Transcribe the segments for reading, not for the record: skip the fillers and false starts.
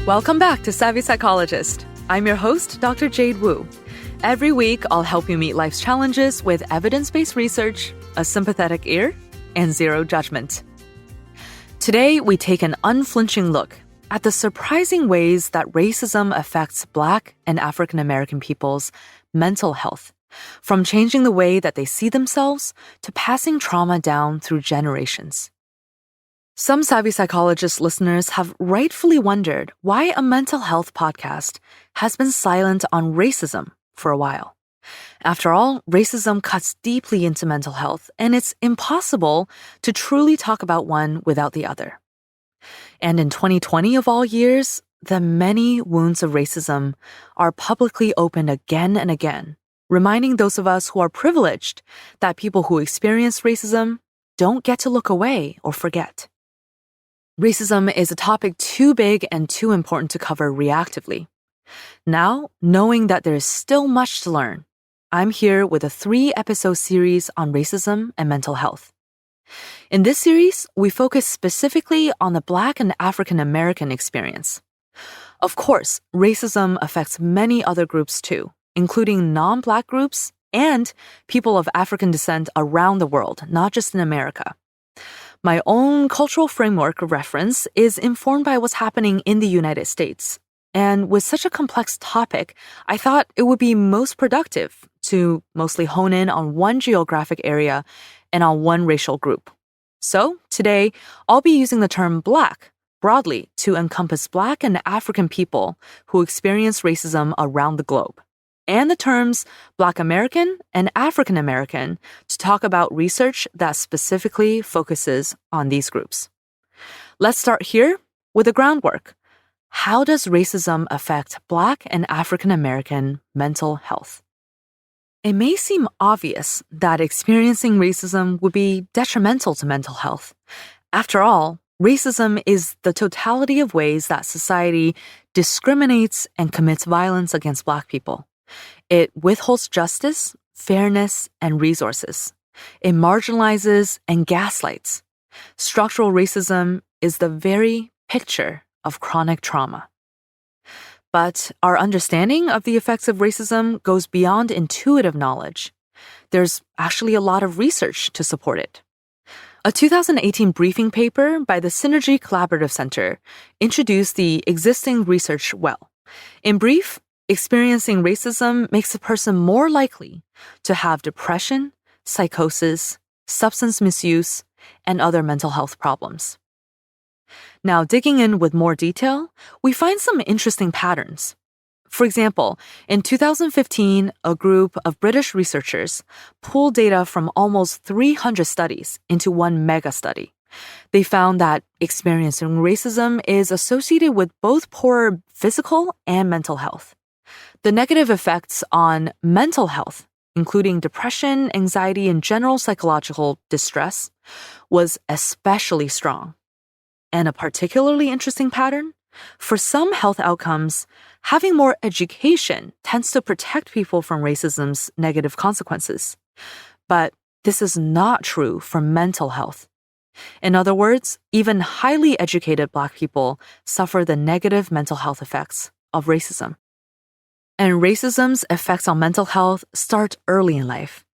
Welcome back to Savvy Psychologist. I'm your host, Dr. Jade Wu. Every week, I'll help you meet life's challenges with evidence-based research, a sympathetic ear, and zero judgment. Today, we take an unflinching look at the surprising ways that racism affects Black and African American people's mental health, from changing the way that they see themselves to passing trauma down through generations. Some Savvy Psychologist listeners have rightfully wondered why a mental health podcast has been silent on racism for a while. After all, racism cuts deeply into mental health, and it's impossible to truly talk about one without the other. And in 2020 of all years, the many wounds of racism are publicly opened again and again, reminding those of us who are privileged that people who experience racism don't get to look away or forget. Racism is a topic too big and too important to cover reactively. Now, knowing that there is still much to learn, I'm here with a 3-episode series on racism and mental health. In this series, we focus specifically on the Black and African American experience. Of course, racism affects many other groups too, including non-Black groups and people of African descent around the world, not just in America. My own cultural framework of reference is informed by what's happening in the United States. And with such a complex topic, I thought it would be most productive to mostly hone in on one geographic area and on one racial group. So today, I'll be using the term Black broadly to encompass Black and African people who experience racism around the globe, and the terms Black American and African American to talk about research that specifically focuses on these groups. Let's start here with the groundwork. How does racism affect Black and African American mental health? It may seem obvious that experiencing racism would be detrimental to mental health. After all, racism is the totality of ways that society discriminates and commits violence against Black people. It withholds justice, fairness, and resources. It marginalizes and gaslights. Structural racism is the very picture of chronic trauma. But our understanding of the effects of racism goes beyond intuitive knowledge. There's actually a lot of research to support it. A 2018 briefing paper by the Synergy Collaborative Center introduced the existing research well. In brief, experiencing racism makes a person more likely to have depression, psychosis, substance misuse, and other mental health problems. Now, digging in with more detail, we find some interesting patterns. For example, in 2015, a group of British researchers pulled data from almost 300 studies into one mega study. They found that experiencing racism is associated with both poor physical and mental health. The negative effects on mental health, including depression, anxiety, and general psychological distress, was especially strong. And a particularly interesting pattern? For some health outcomes, having more education tends to protect people from racism's negative consequences. But this is not true for mental health. In other words, even highly educated Black people suffer the negative mental health effects of racism. And racism's effects on mental health start early in life.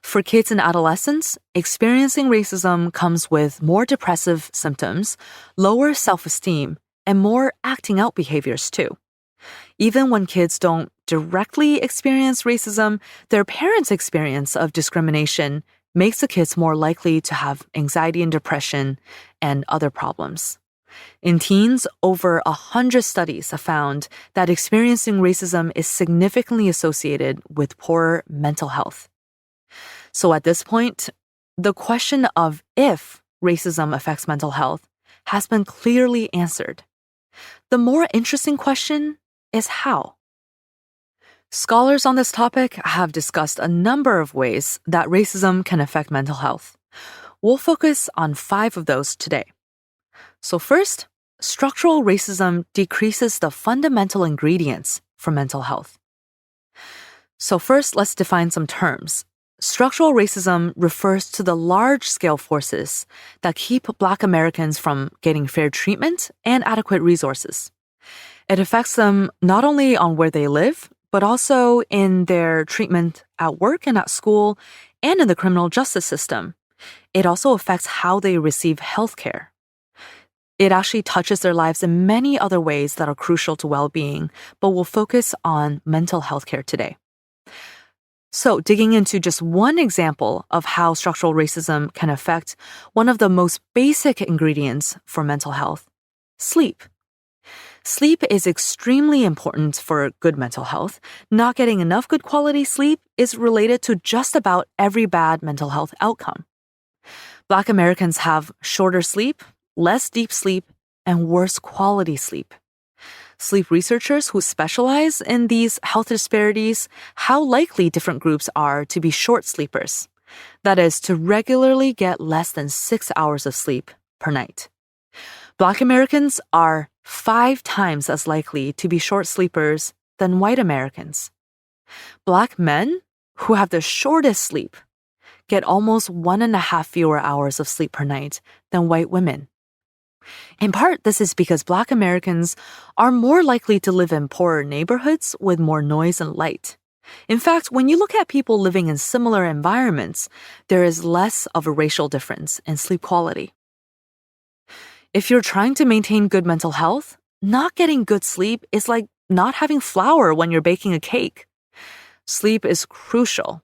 For kids and adolescents, experiencing racism comes with more depressive symptoms, lower self-esteem, and more acting out behaviors too. Even when kids don't directly experience racism, their parents' experience of discrimination makes the kids more likely to have anxiety and depression and other problems. In teens, over 100 studies have found that experiencing racism is significantly associated with poor mental health. So at this point, the question of if racism affects mental health has been clearly answered. The more interesting question is how. Scholars on this topic have discussed a number of ways that racism can affect mental health. We'll focus on 5 of those today. So first, structural racism decreases the fundamental ingredients for mental health. So first, let's define some terms. Structural racism refers to the large-scale forces that keep Black Americans from getting fair treatment and adequate resources. It affects them not only on where they live, but also in their treatment at work and at school and in the criminal justice system. It also affects how they receive healthcare. It actually touches their lives in many other ways that are crucial to well-being, but we'll focus on mental health care today. So, digging into just one example of how structural racism can affect one of the most basic ingredients for mental health, sleep. Sleep is extremely important for good mental health. Not getting enough good quality sleep is related to just about every bad mental health outcome. Black Americans have shorter sleep, less deep sleep, and worse quality sleep. Sleep researchers who specialize in these health disparities how likely different groups are to be short sleepers. That is, to regularly get less than 6 hours of sleep per night. Black Americans are 5 times as likely to be short sleepers than white Americans. Black men who have the shortest sleep get almost 1.5 fewer hours of sleep per night than white women. In part, this is because Black Americans are more likely to live in poorer neighborhoods with more noise and light. In fact, when you look at people living in similar environments, there is less of a racial difference in sleep quality. If you're trying to maintain good mental health, not getting good sleep is like not having flour when you're baking a cake. Sleep is crucial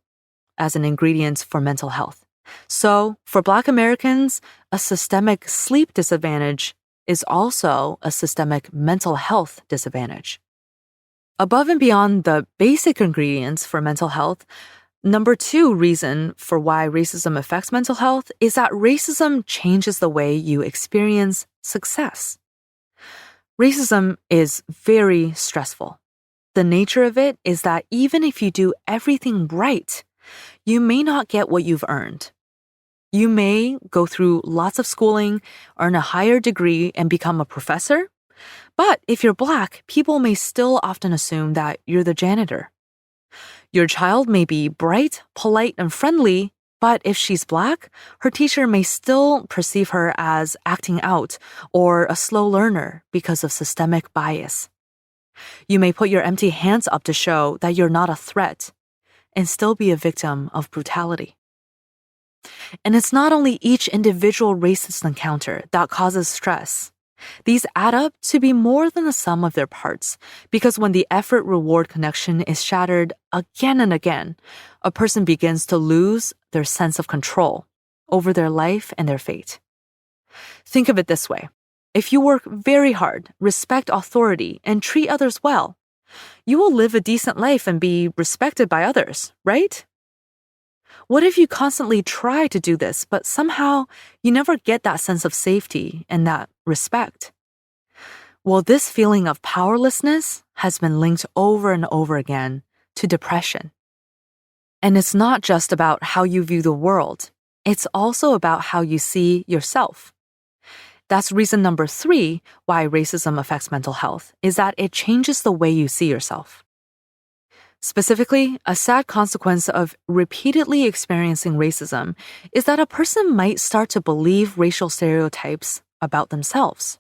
as an ingredient for mental health. So, for Black Americans, a systemic sleep disadvantage is also a systemic mental health disadvantage. Above and beyond the basic ingredients for mental health, number 2 reason for why racism affects mental health is that racism changes the way you experience success. Racism is very stressful. The nature of it is that even if you do everything right, you may not get what you've earned. You may go through lots of schooling, earn a higher degree, and become a professor. But if you're Black, people may still often assume that you're the janitor. Your child may be bright, polite, and friendly, but if she's Black, her teacher may still perceive her as acting out or a slow learner because of systemic bias. You may put your empty hands up to show that you're not a threat and still be a victim of brutality. And it's not only each individual racist encounter that causes stress. These add up to be more than the sum of their parts, because when the effort-reward connection is shattered again and again, a person begins to lose their sense of control over their life and their fate. Think of it this way. If you work very hard, respect authority, and treat others well, you will live a decent life and be respected by others, right? What if you constantly try to do this, but somehow you never get that sense of safety and that respect? Well, this feeling of powerlessness has been linked over and over again to depression. And it's not just about how you view the world. It's also about how you see yourself. That's reason number 3 why racism affects mental health, is that it changes the way you see yourself. Specifically, a sad consequence of repeatedly experiencing racism is that a person might start to believe racial stereotypes about themselves.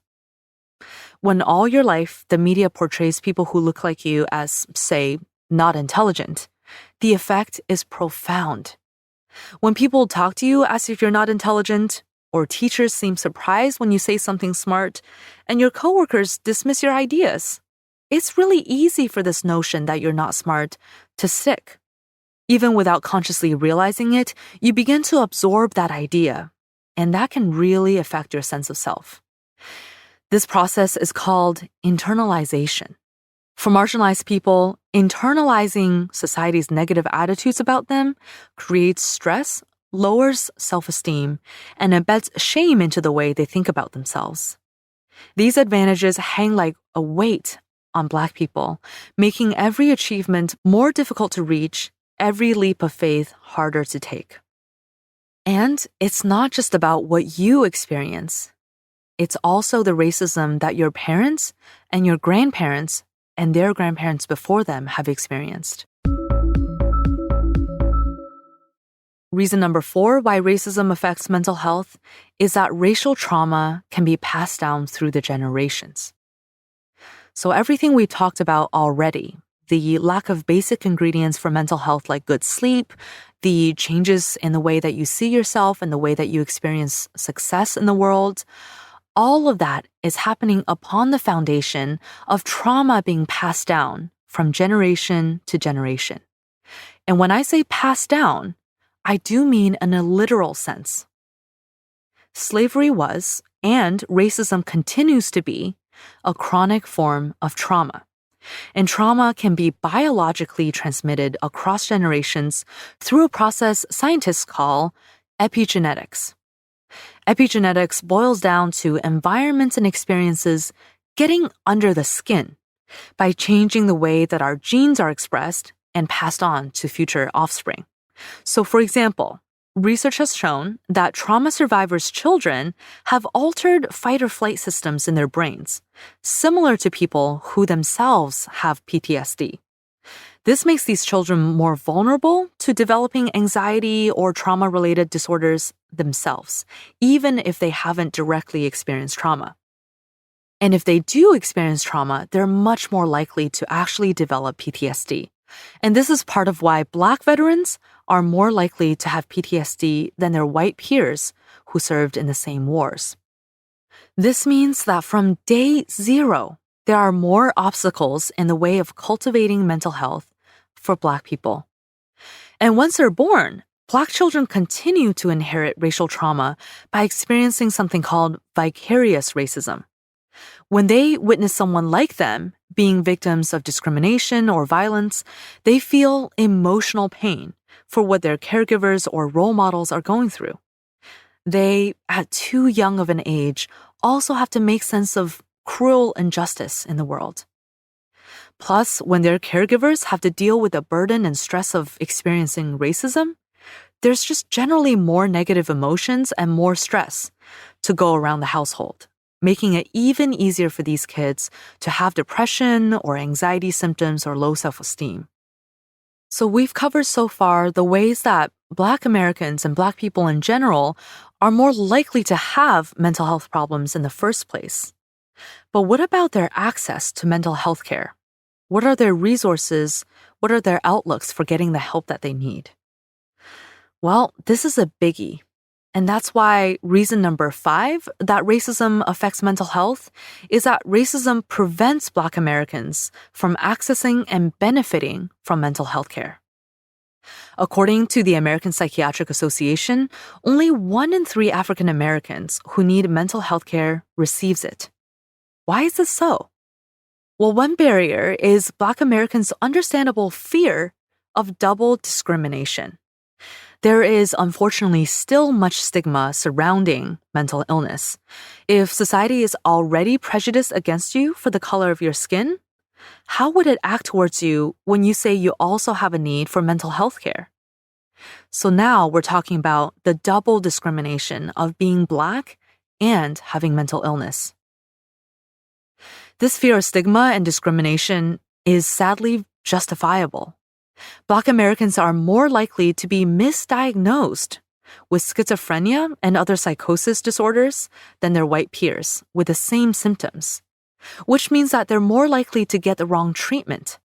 When all your life the media portrays people who look like you as, say, not intelligent, the effect is profound. When people talk to you as if you're not intelligent, or teachers seem surprised when you say something smart, and your coworkers dismiss your ideas, it's really easy for this notion that you're not smart to stick. Even without consciously realizing it, you begin to absorb that idea, and that can really affect your sense of self. This process is called internalization. For marginalized people, internalizing society's negative attitudes about them creates stress, lowers self-esteem, and embeds shame into the way they think about themselves. These advantages hang like a weight on Black people, making every achievement more difficult to reach, every leap of faith harder to take. And it's not just about what you experience. It's also the racism that your parents and your grandparents and their grandparents before them have experienced. Reason number 4 why racism affects mental health is that racial trauma can be passed down through the generations. So everything we talked about already, the lack of basic ingredients for mental health like good sleep, the changes in the way that you see yourself and the way that you experience success in the world, all of that is happening upon the foundation of trauma being passed down from generation to generation. And when I say passed down, I do mean in a literal sense. Slavery was, and racism continues to be, a chronic form of trauma. And trauma can be biologically transmitted across generations through a process scientists call epigenetics. Epigenetics boils down to environments and experiences getting under the skin by changing the way that our genes are expressed and passed on to future offspring. So, for example, research has shown that trauma survivors' children have altered fight or flight systems in their brains, similar to people who themselves have PTSD. This makes these children more vulnerable to developing anxiety or trauma-related disorders themselves, even if they haven't directly experienced trauma. And if they do experience trauma, they're much more likely to actually develop PTSD. And this is part of why Black veterans are more likely to have PTSD than their white peers who served in the same wars. This means that from day zero, there are more obstacles in the way of cultivating mental health for Black people. And once they're born, Black children continue to inherit racial trauma by experiencing something called vicarious racism. When they witness someone like them being victims of discrimination or violence, they feel emotional pain for what their caregivers or role models are going through. They, at too young of an age, also have to make sense of cruel injustice in the world. Plus, when their caregivers have to deal with the burden and stress of experiencing racism, there's just generally more negative emotions and more stress to go around the household, making it even easier for these kids to have depression or anxiety symptoms or low self-esteem. So we've covered so far the ways that Black Americans and Black people in general are more likely to have mental health problems in the first place. But what about their access to mental health care? What are their resources? What are their outlooks for getting the help that they need? Well, this is a biggie. And that's why reason number 5 that racism affects mental health is that racism prevents Black Americans from accessing and benefiting from mental health care. According to the American Psychiatric Association, only 1 in 3 African Americans who need mental health care receives it. Why is this so? Well, one barrier is Black Americans' understandable fear of double discrimination. There is unfortunately still much stigma surrounding mental illness. If society is already prejudiced against you for the color of your skin, how would it act towards you when you say you also have a need for mental health care? So now we're talking about the double discrimination of being Black and having mental illness. This fear of stigma and discrimination is sadly justifiable. Black Americans are more likely to be misdiagnosed with schizophrenia and other psychosis disorders than their white peers with the same symptoms, which means that they're more likely to get the wrong treatment.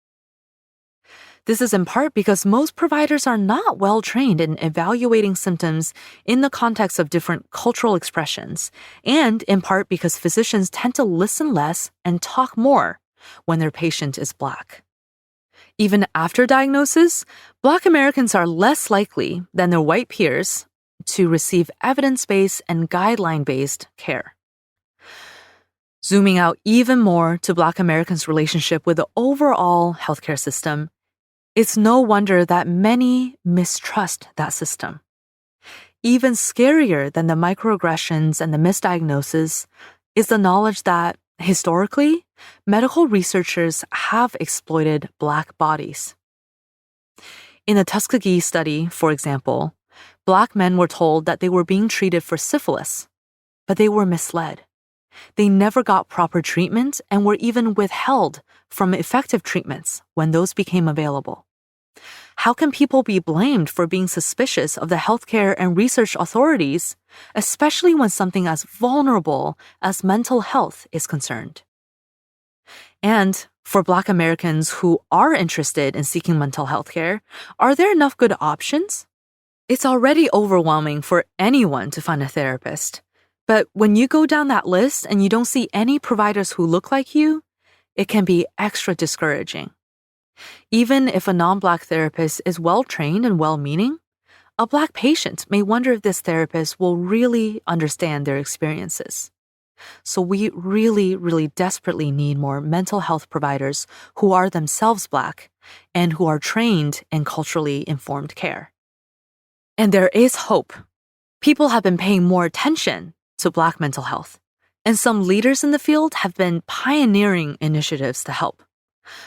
This is in part because most providers are not well trained in evaluating symptoms in the context of different cultural expressions, and in part because physicians tend to listen less and talk more when their patient is Black. Even after diagnosis, Black Americans are less likely than their white peers to receive evidence-based and guideline-based care. Zooming out even more to Black Americans' relationship with the overall healthcare system, it's no wonder that many mistrust that system. Even scarier than the microaggressions and the misdiagnosis is the knowledge that, historically, medical researchers have exploited Black bodies. In the Tuskegee study, for example, Black men were told that they were being treated for syphilis, but they were misled. They never got proper treatment and were even withheld from effective treatments when those became available. How can people be blamed for being suspicious of the healthcare and research authorities, especially when something as vulnerable as mental health is concerned? And for Black Americans who are interested in seeking mental health care, are there enough good options? It's already overwhelming for anyone to find a therapist. But when you go down that list and you don't see any providers who look like you, it can be extra discouraging. Even if a non-Black therapist is well-trained and well-meaning, a Black patient may wonder if this therapist will really understand their experiences. So we really, really desperately need more mental health providers who are themselves Black and who are trained in culturally informed care. And there is hope. People have been paying more attention to Black mental health, and some leaders in the field have been pioneering initiatives to help.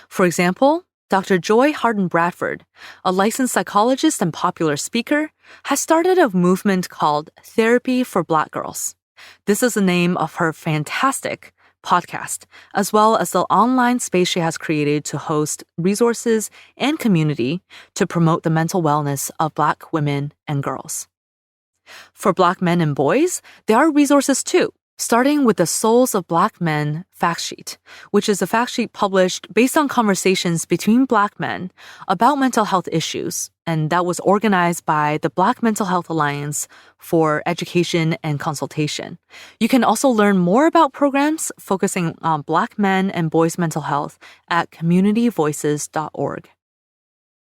For example, Dr. Joy Harden Bradford, a licensed psychologist and popular speaker, has started a movement called Therapy for Black Girls. This is the name of her fantastic podcast, as well as the online space she has created to host resources and community to promote the mental wellness of Black women and girls. For Black men and boys, there are resources too, starting with the Souls of Black Men fact sheet, which is a fact sheet published based on conversations between Black men about mental health issues, and that was organized by the Black Mental Health Alliance for Education and Consultation. You can also learn more about programs focusing on Black men and boys' mental health at communityvoices.org.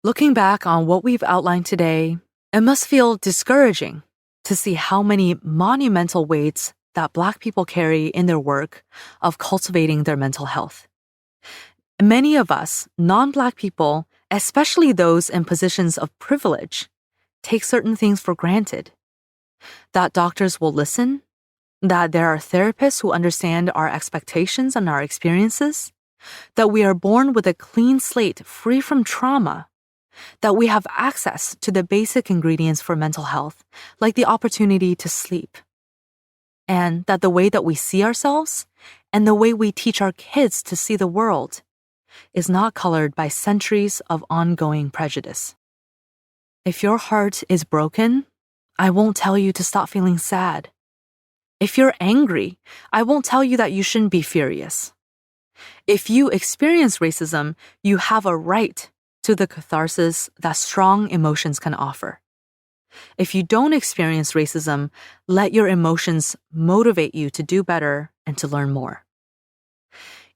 Looking back on what we've outlined today, it must feel discouraging to see how many monumental weights that Black people carry in their work of cultivating their mental health. Many of us, non-Black people, especially those in positions of privilege, take certain things for granted. That doctors will listen, that there are therapists who understand our expectations and our experiences, that we are born with a clean slate free from trauma, that we have access to the basic ingredients for mental health, like the opportunity to sleep, and that the way that we see ourselves and the way we teach our kids to see the world is not colored by centuries of ongoing prejudice. If your heart is broken, I won't tell you to stop feeling sad. If you're angry, I won't tell you that you shouldn't be furious. If you experience racism, you have a right to the catharsis that strong emotions can offer. If you don't experience racism, let your emotions motivate you to do better and to learn more.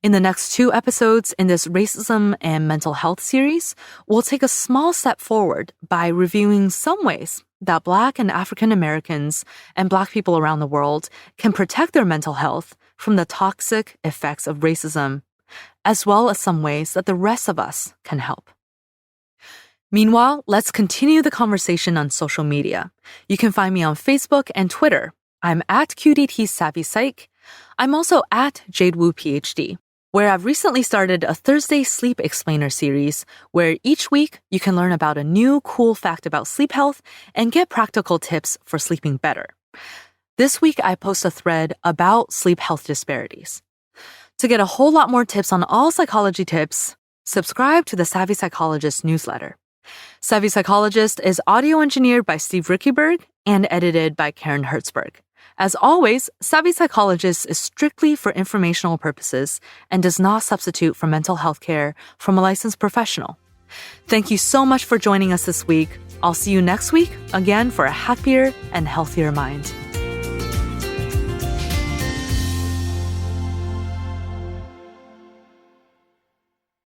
In the next 2 episodes in this Racism and Mental Health series, we'll take a small step forward by reviewing some ways that Black and African Americans and Black people around the world can protect their mental health from the toxic effects of racism, as well as some ways that the rest of us can help. Meanwhile, let's continue the conversation on social media. You can find me on Facebook and Twitter. I'm at QDT Savvy Psych. I'm also at Jade Wu PhD, where I've recently started a Thursday Sleep Explainer series where each week you can learn about a new cool fact about sleep health and get practical tips for sleeping better. This week I post a thread about sleep health disparities. To get a whole lot more tips on all psychology tips, subscribe to the Savvy Psychologist newsletter. Savvy Psychologist is audio engineered by Steve Rickeberg and edited by Karen Hertzberg. As always, Savvy Psychologist is strictly for informational purposes and does not substitute for mental health care from a licensed professional. Thank you so much for joining us this week. I'll see you next week, again for a happier and healthier mind.